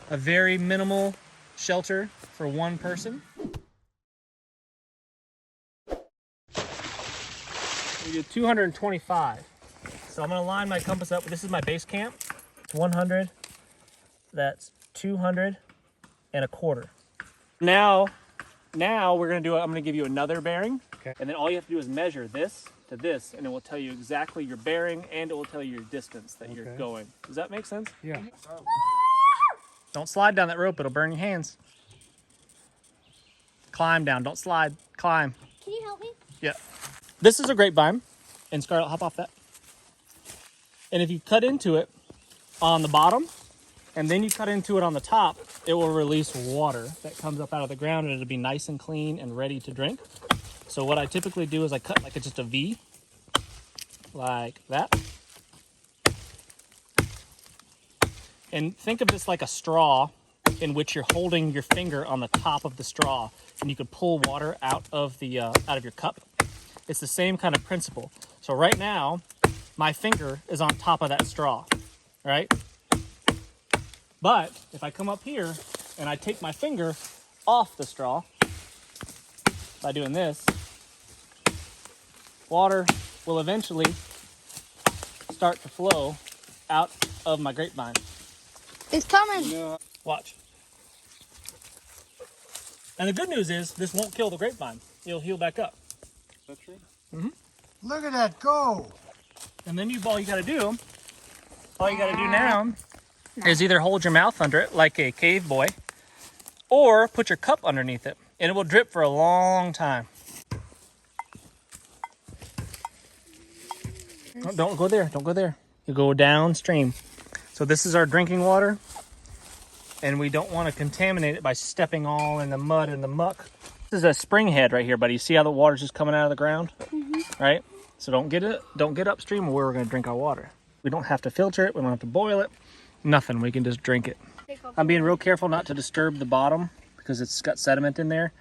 a very minimal shelter for one person. We did 225. So I'm gonna line my compass up. This is my base camp. It's 100, that's 200 and a quarter. Now we're gonna do, I'm gonna give you another bearing. Okay. And then all you have to do is measure this to this, and it will tell you exactly your bearing, and it will tell you your distance that you're going. Does that make sense? Yeah. Don't slide down that rope, it'll burn your hands. Climb down, don't slide, climb. Can you help me? Yeah. This is a grapevine, and Scarlett, hop off that. And if you cut into it on the bottom, and then you cut into it on the top, it will release water that comes up out of the ground, and it'll be nice and clean and ready to drink. So what I typically do is I cut like it's just a V, like that. And think of this like a straw in which you're holding your finger on the top of the straw, and you could pull water out of your cup. It's the same kind of principle. So right now, my finger is on top of that straw, right? But if I come up here and I take my finger off the straw by doing this, water will eventually start to flow out of my grapevine. It's coming. Watch. And the good news is this won't kill the grapevine. It'll heal back up. Is that true? Mm-hmm. Look at that go. And then all you gotta do now is either hold your mouth under it like a cave boy, or put your cup underneath it, and it will drip for a long time. Oh, don't go there, don't go there. You go downstream. So this is our drinking water, and we don't want to contaminate it by stepping all in the mud and the muck. This is a spring head right here, buddy. You see how the water's just coming out of the ground? Mm-hmm. Right? So don't get upstream where we're gonna drink our water. We don't have to filter it, we don't have to boil it, nothing, we can just drink it. I'm being real careful not to disturb the bottom because it's got sediment in there.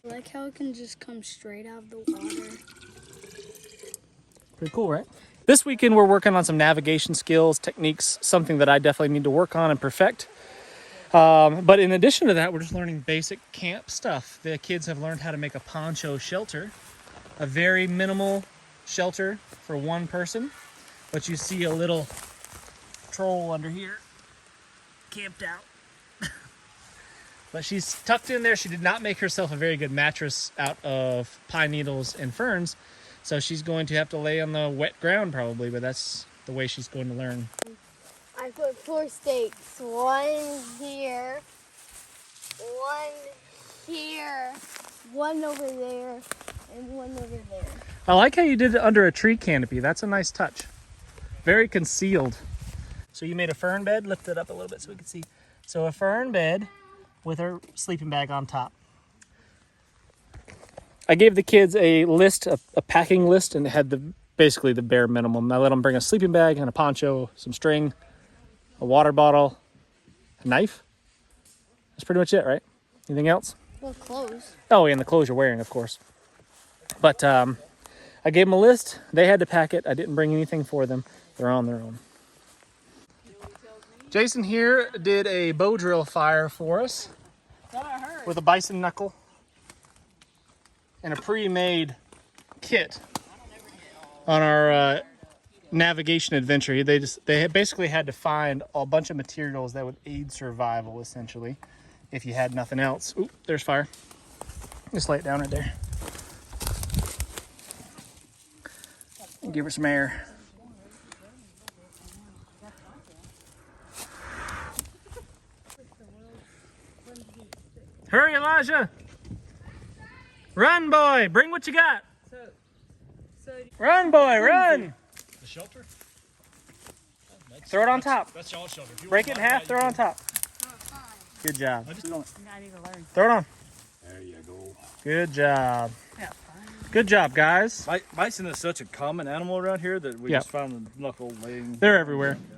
I like how it can just come straight out of the water. Pretty cool, right? This weekend we're working on some navigation skills, techniques, something that I definitely need to work on and perfect. But in addition to that, we're just learning basic camp stuff. The kids have learned how to make a poncho shelter, a very minimal shelter for one person. But you see a little troll under here, camped out. But she's tucked in there. She did not make herself a very good mattress out of pine needles and ferns. So she's going to have to lay on the wet ground probably, but that's the way she's going to learn. I put 4 stakes, one here, one here, one over there, and one over there. I like how you did it under a tree canopy. That's a nice touch. Very concealed. So you made a fern bed, lift it up a little bit so we can see. So a fern bed with her sleeping bag on top. I gave the kids a list, a packing list, and it had basically the bare minimum. I let them bring a sleeping bag and a poncho, some string, a water bottle, a knife. That's pretty much it, right? Anything else? Well, clothes. Oh, and the clothes you're wearing, of course. But I gave them a list. They had to pack it. I didn't bring anything for them. They're on their own. Jason here did a bow drill fire for us with a bison knuckle and a pre-made kit on our navigation adventure. They basically had to find a bunch of materials that would aid survival, essentially, if you had nothing else. Oop, there's fire. Just lay it down right there. Give her some air. Hurry, Elijah! Run, boy! Bring what you got! Run, boy, run! The shelter? Throw it on top. That's y'all's shelter. Break it in half, throw it on top. Good job. I just don't. Throw it on. There you go. Good job. Good job, guys. Bison is such a common animal around here that we just found the knuckle laying. They're everywhere. Yeah.